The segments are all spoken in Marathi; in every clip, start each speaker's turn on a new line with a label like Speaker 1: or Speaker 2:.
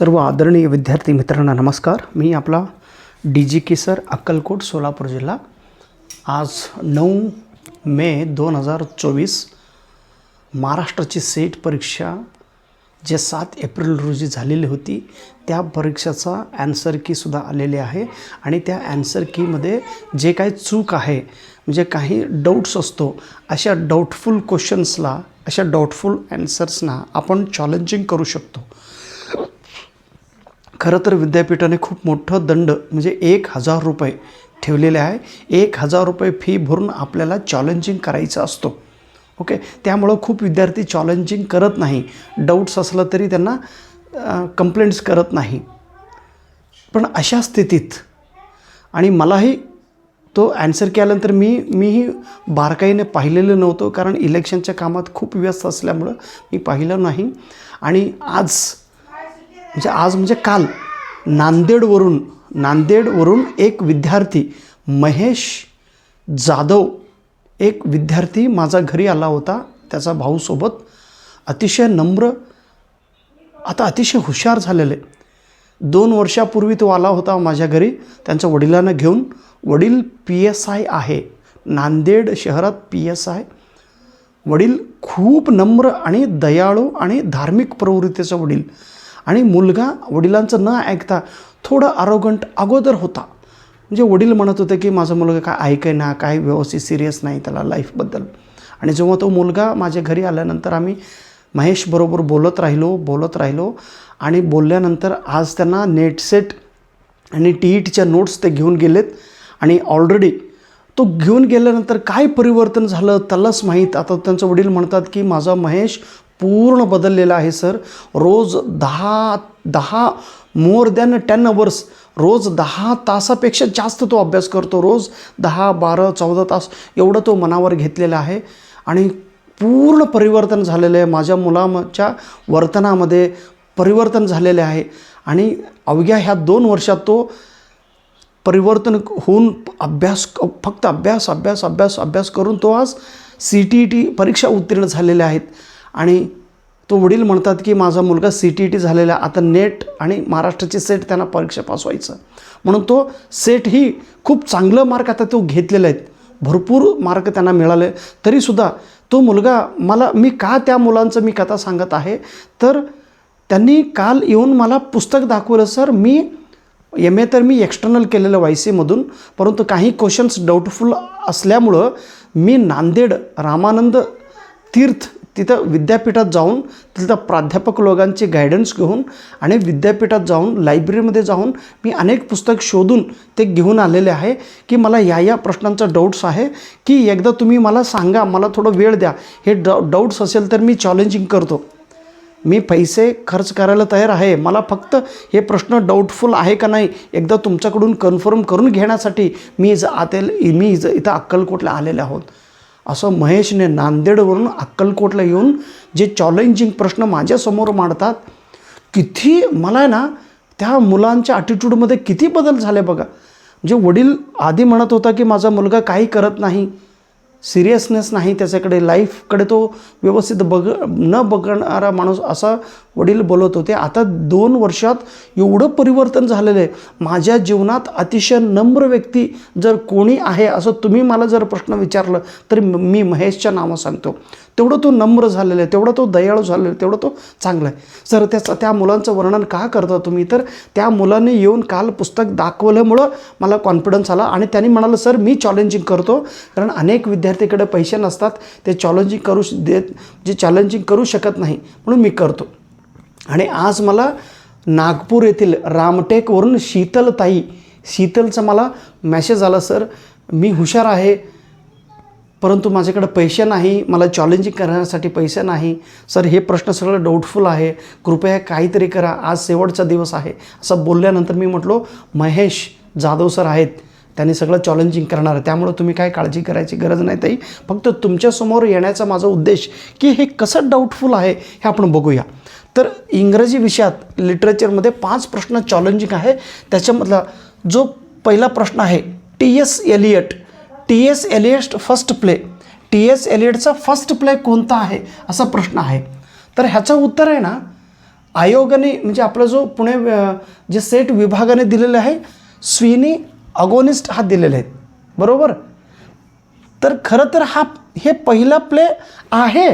Speaker 1: सर्व आदरणीय विद्यार्थी मित्रांना नमस्कार. मी आपला DGK सर, अक्कलकोट, सोलापूर जिल्हा. आज 9 मे 2024 महाराष्ट्राची सेट परीक्षा जे 7 एप्रिल रोजी झालेली होती त्या परीक्षेचा ॲन्सर कीसुद्धा आलेले आहे. आणि त्या ॲन्सर कीमध्ये जे काही चूक आहे, म्हणजे काही डाऊट्स असतो, अशा डाऊटफुल क्वेश्चन्सला, अशा डाऊटफुल ॲन्सर्सना आपण चॅलेंजिंग करू शकतो. खरं तर विद्यापीठाने खूप मोठं दंड म्हणजे 1000 रुपये ठेवलेले आहे. 1000 रुपये फी भरून आपल्याला चॅलेंजिंग करायचं असतो. ओके, त्यामुळं खूप विद्यार्थी चॅलेंजिंग करत नाही. डाऊट्स असलं तरी त्यांना कंप्लेंट्स करत नाही. पण अशा स्थितीत आणि मलाही तो ॲन्सर केल्यानंतर मीही बारकाईने पाहिलेलं नव्हतं, कारण इलेक्शनच्या कामात खूप व्यस्त असल्यामुळं मी पाहिलं नाही. आणि आज म्हणजे काल नांदेडवरून एक विद्यार्थी महेश जाधव, एक विद्यार्थी माझा घरी आला होता त्याचा भाऊसोबत. अतिशय नम्र, आता अतिशय हुशार झालेले. 2 वर्षापूर्वी तो आला होता माझ्या घरी त्यांच्या वडिलांना घेऊन. वडील PSI आहे, नांदेड शहरात PSI. वडील खूप नम्र आणि दयाळू आणि धार्मिक प्रवृत्तीचा वडील. आणि मुलगा वडिलांचं न ऐकता थोडं अरोगंट अगोदर होता. म्हणजे वडील म्हणत होते की माझा मुलगा काय ऐकेना, काय व्यवस्थित सिरियस नाही त्याला लाईफबद्दल. आणि जेव्हा तो मुलगा माझ्या घरी आल्यानंतर आम्ही महेशबरोबर बोलत राहिलो आणि बोलल्यानंतर आज त्यांना नेट सेट आणि TETच्या नोट्स ते घेऊन गेलेत. आणि ऑलरेडी तो घेऊन गेल्यानंतर काय परिवर्तन झालं त्यालाच माहीत. आता त्यांचं वडील म्हणतात की माझा महेश पूर्ण बदललेला आहे सर. रोज 10 मोर दॅन 10 अवर्स, रोज 10 तासापेक्षा जास्त तो अभ्यास करतो. रोज 10, 12, 14 तास एवढं तो मनावर घेतलेला आहे. आणि पूर्ण परिवर्तन झालेलं आहे. माझ्या मुलाच्या वर्तनामध्ये परिवर्तन झालेले आहे. आणि अवघ्या ह्या 2 वर्षात तो परिवर्तन होऊन फक्त अभ्यास करून तो आज CTET परीक्षा उत्तीर्ण झालेले आहेत. आणि तो वडील म्हणतात की माझा मुलगा CTET झालेला, आता नेट आणि महाराष्ट्राची सेट त्यांना परीक्षा पास व्हायचं. म्हणून तो सेट ही खूप चांगलं मार्क आता तो घेतलेले आहेत. भरपूर मार्क त्यांना मिळाले. तरीसुद्धा तो मुलगा मी त्या मुलांचं मी कथा सांगत आहे. तर त्यांनी काल येऊन मला पुस्तक दाखवलं. सर, मी MA तर मी एक्सटर्नल केलेलं YC मधून, परंतु काही क्वेश्चन्स डाऊटफुल असल्यामुळं मी नांदेड रामानंद तीर्थ तिथं विद्यापीठात जाऊन तिथं प्राध्यापक लोकांची गायडन्स घेऊन आणि विद्यापीठात जाऊन लायब्ररीमध्ये जाऊन मी अनेक पुस्तक शोधून ते घेऊन आलेले आहे की मला या प्रश्नांचा डाऊट्स आहे की एकदा तुम्ही मला सांगा, मला थोडं वेळ द्या. हे डाऊट्स असेल तर मी चॅलेंजिंग करतो. मी पैसे खर्च करायला तयार आहे. मला फक्त हे प्रश्न डाऊटफुल आहे का नाही एकदा तुमच्याकडून कन्फर्म करून घेण्यासाठी मी इथं अक्कलकोटला आलेले आहोत. असं महेशने नांदेडवरून अक्कलकोटला येऊन जे चॅलेंजिंग प्रश्न माझ्यासमोर मांडतात, किती मला ना त्या मुलांच्या ॲटिट्यूडमध्ये किती बदल झाले बघा. म्हणजे वडील आधी म्हणत होता की माझा मुलगा काही करत नाही, सिरियसनेस नाही त्याच्याकडे, लाईफकडे तो व्यवस्थित न बघणारा माणूस असा वडील बोलत होते. आता 2 वर्षात एवढं परिवर्तन झालेलं आहे. माझ्या जीवनात अतिशय नम्र व्यक्ती जर कोणी आहे असं तुम्ही मला जर प्रश्न विचारलं तर मी महेशच्या नावं सांगतो. तेवढं तो नम्र झालेलं आहे, तेवढं तो दयाळू झालेला आहे, तेवढं तो चांगला आहे. सर, त्या मुलांचं वर्णन का करता तुम्ही? तर त्या मुलाने येऊन काल पुस्तक दाखवल्यामुळं मला कॉन्फिडन्स आला. आणि त्यांनी म्हणालं सर मी चॅलेंजिंग करतो, कारण अनेक विद्यार्थीकडे पैसे नसतात, ते चॅलेंजिंग करू शकत नाही, म्हणून मी करतो. आणि आज मला नागपूर येथील रामटेकवरून शीतलचा मला मेसेज आला. सर, मी हुशार आहे परंतु माझ्याकडे पैसे नाही, मला चॅलेंजिंग करण्यासाठी पैसे नाही. सर, हे प्रश्न सगळं डाऊटफुल आहे, कृपया काहीतरी करा, आज शेवटचा दिवस आहे. असं बोलल्यानंतर मी म्हटलो महेश जाधव सर आहेत, त्यांनी सगळं चॅलेंजिंग करणार आहे, त्यामुळे तुम्ही काय काळजी करायची गरज नाही ताई. फक्त तुमच्यासमोर येण्याचा माझा उद्देश की हे कसं डाऊटफुल आहे हे आपण बघूया. तर इंग्रजी विषयात लिटरेचरमध्ये 5 प्रश्न चॅलेंजिंग आहे. त्याच्यामधला जो पहिला प्रश्न आहे T.S. Eliot first play, T.S. एलियटचा फर्स्ट प्ले कोणता आहे असा प्रश्न आहे. तर ह्याचं उत्तर आहे ना आयोगाने म्हणजे आपला जो पुणे जे सेट विभागाने दिलेलं आहे स्विनी अगोनिस्ट हा दिलेले आहेत, बरोबर. तर खरं तर हे पहिला प्ले आहे.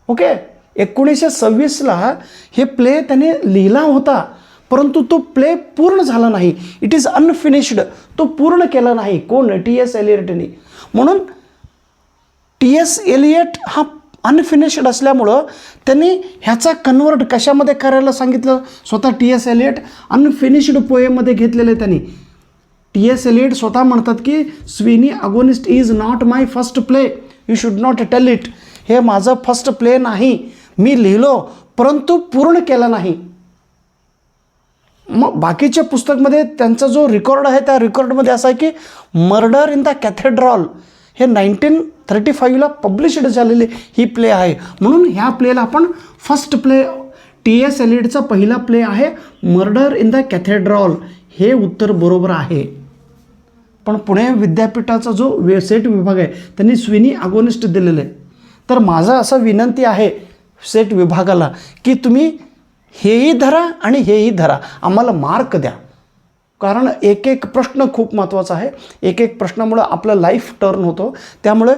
Speaker 1: ओके, 1926ला हे प्ले त्याने लिहिला होता, परंतु तो प्ले पूर्ण झाला नाही. It is unfinished. तो पूर्ण केला नाही. कोण? T.S. एलियटने. म्हणून T.S. एलियट हा अनफिनिश्ड असल्यामुळं त्यांनी ह्याचा कन्वर्ट कशामध्ये करायला सांगितलं? स्वतः T.S. एलियट अनफिनिश्ड पोएममध्ये घेतलेलं आहे त्यांनी. T.S. एलियट स्वतः म्हणतात की Sweeney agonist is not my first play, you should not tell it. हे माझं फर्स्ट प्ले नाही, मी लिहिलो परंतु पूर्ण केला नाही. मग बाकीच्या पुस्तकमध्ये त्यांचा जो रेकॉर्ड आहे त्या रेकॉर्डमध्ये असा आहे की मर्डर इन द कॅथेड्रॉल हे 1935ला पब्लिशड झालेले ही प्ले आहे. म्हणून ह्या प्लेला आपण फर्स्ट प्ले, T.S. एलियटचा पहिला प्ले आहे मर्डर इन द कॅथेड्रॉल. हे उत्तर बरोबर आहे. पण पुणे विद्यापीठाचा जो सेट विभाग आहे त्यांनी स्विनी अगोनिस्ट दिलेलं आहे. तर माझा असा विनंती आहे सेट विभागाला की तुम्ही हेही धरा आणि हेही धरा, आम्हाला मार्क द्या. कारण एक एक प्रश्न खूप महत्त्वाचा आहे. एक एक प्रश्नामुळं आपलं लाईफ टर्न होतो. त्यामुळे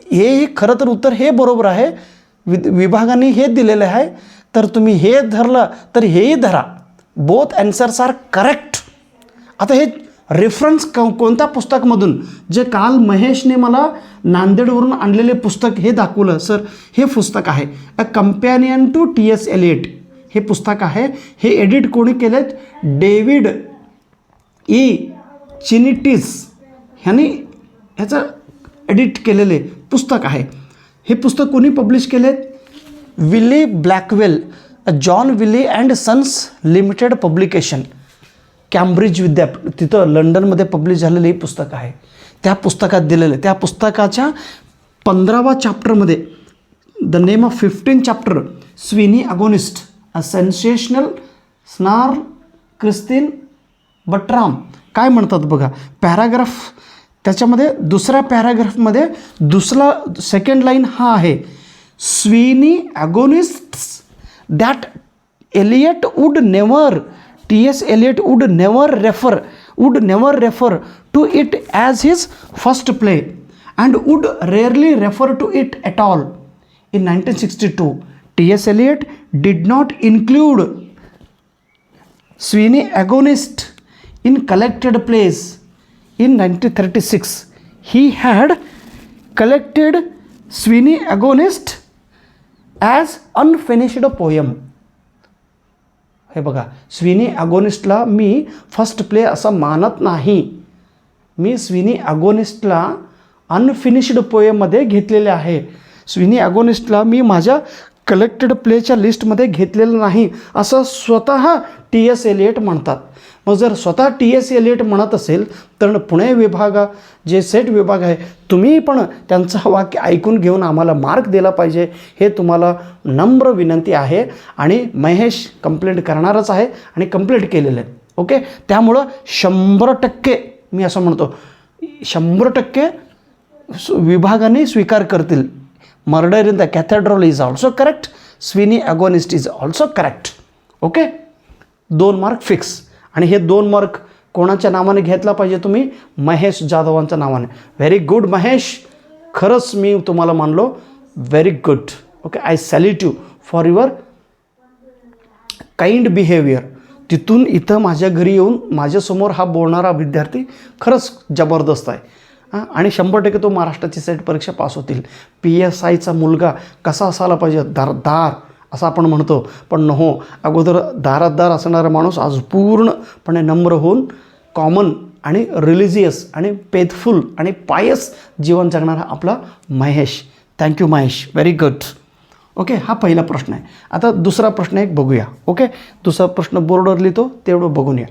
Speaker 1: हेही खरं तर उत्तर हे बरोबर आहे. विभागाने हे दिलेलं आहे, तर तुम्ही हे धरलं तर हेही धरा. Both answers are correct. आता हे रेफरन्स कोणत्या पुस्तकमधून? जे काल महेशने मला नांदेडवरून आणलेले पुस्तक हे दाखवलं सर, हे पुस्तक आहे अ कंपॅनियन टू T.S. एलियट. हे पुस्तक आहे. हे एडिट कोणी केलेत? डेव्हिड ई चिनिटिस ह्यांनी ह्याचं एडिट केलेले पुस्तक आहे. हे पुस्तक कोणी पब्लिश केलेत? Wiley Blackwell, John Wiley and sons limited publication, Cambridge विद्यापीठ, तिथं लंडनमध्ये पब्लिश झालेलं हे पुस्तक आहे. त्या पुस्तकात दिलेलं, त्या पुस्तकाच्या 15वा चॅप्टरमध्ये the name of 15 chapter Sweeney Agonistes a sensational snare Christine Bertram काय म्हणतात बघा. पॅराग्राफ त्याच्यामध्ये दुसऱ्या पॅराग्राफमध्ये सेकंड लाईन हा आहे, Sweeney Agonistes that Eliot would never, T.S. Eliot would never refer to it as his first play and would rarely refer to it at all. In 1962, T.S. Eliot did not include Sweeney Agonist in collected plays. In 1936, he had collected Sweeney Agonist as unfinished poem. हे बघा, स्विनी अगोनिस्टला मी फर्स्ट प्ले असं मानत नाही. मी स्विनी अगोनिस्टला अनफिनिश्ड पोएममध्ये घेतलेले आहे. स्विनी अगोनिस्टला मी माझ्या कलेक्टेड प्लेच्या लिस्टमध्ये घेतलेलं नाही असं स्वतः T.S. एलियट म्हणतात. मग जर स्वतः T.S. एलियट म्हणत असेल तर पुणे विभागा जे सेट विभाग आहे तुम्ही पण त्यांचं वाक्य ऐकून घेऊन आम्हाला मार्क दिला पाहिजे, हे तुम्हाला नम्र विनंती आहे. आणि महेश कंप्लेंट करणारच आहे आणि कंप्लेंट केलेलं आहे. ओके, त्यामुळं 100% मी असं म्हणतो 100% विभागाने स्वीकार करतील. Murder in the cathedral is also correct, Sweeney agonist is also correct. Okay, 2 mark fix. आणि हे 2 मार्क कोणाच्या नावाने घेतला पाहिजे तुम्ही? महेश जाधवांच्या नावाने. व्हेरी गुड महेश, खरंच मी तुम्हाला मानलो. Very good. Okay, I salute you for your kind behaviour. तिथून इथं माझ्या घरी येऊन माझ्यासमोर हा बोलणारा विद्यार्थी खरंच जबरदस्त आहे. आणि 100% तो महाराष्ट्राची सेट परीक्षा पास होतील. PSIचा मुलगा कसा असायला पाहिजे? दारदार असं आपण म्हणतो, पण नो, अगोदर दारातदार असणारा माणूस आज पूर्णपणे नम्र होऊन कॉमन आणि रिलिजियस आणि फेथफुल आणि पायस जीवन जगणारा आपला Mahesh. Thank you Mahesh, very good. Okay, हा पहिला प्रश्न आहे. आता दुसरा प्रश्न एक बघूया. ओके, दुसरा प्रश्न बोर्डवर लिहितो, तेवढं बघून या.